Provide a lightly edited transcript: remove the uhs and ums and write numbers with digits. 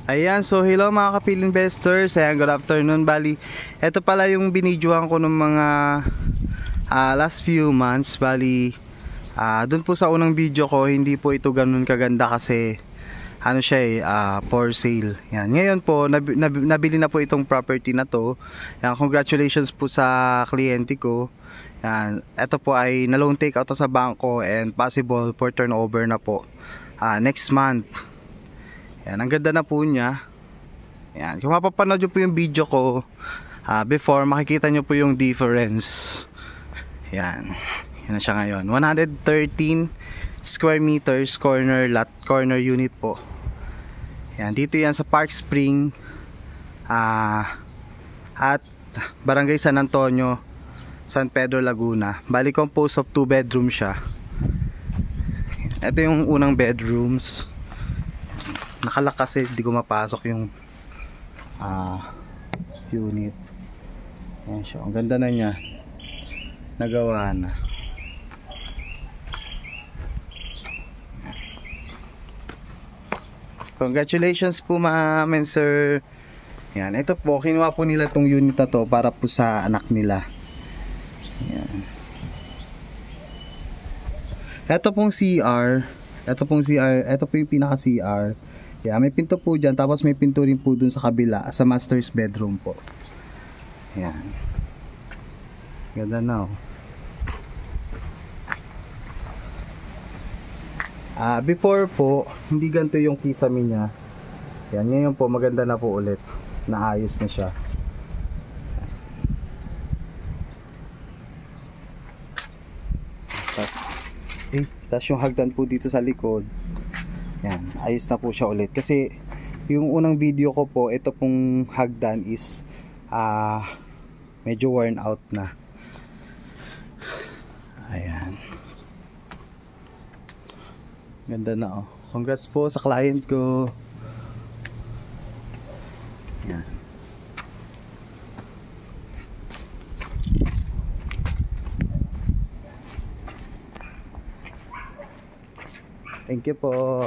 Ayan, so hello mga kapil investors. Ayan, good afternoon. Bali, ito pala yung binidyohan ko ng mga last few months. Bali, dun po sa unang video ko, hindi po ito ganun kaganda kasi ano siya for sale. Yan. Ngayon po, nabili na po itong property na to. Yan, congratulations po sa kliyente ko. Yan. Ito po ay na-loan take out sa bangko and possible for turnover na po next month. Yan, ang ganda na po niya. Yan, kung mapapanood nyo po yung video ko before, makikita nyo po yung difference. Yan, yan na siya ngayon. 113 square meters corner lot, corner unit po. Yan, dito yan sa Park Spring at Barangay San Antonio, San Pedro, Laguna. Bali composed of 2 bedroom siya. Ito yung unang bedrooms. Nakalak kasi hindi ko mapasok yung unit. Ayan siya, ang ganda na niya, nagawa na. Congratulations po ma'am and sir. Yan, ito po, kinuha po nila tong unit na to para po sa anak nila. Yan. Ito pong CR, ito po yung pinaka CR. Yeah, may pinto po dyan, tapos may pinto rin po dun sa kabila, sa master's bedroom po. Yan. Ganda na oh. Before po, hindi ganito yung kisame niya. Yan, ngayon po, maganda na po ulit. Naayos na siya. Tapos yung hagdan po dito sa likod. Yan, ayos na po siya ulit. Kasi yung unang video ko po, ito pong hagdan is medyo worn out na. Ayan. Ganda na oh. Congrats po sa client ko. Yan. Thank you po.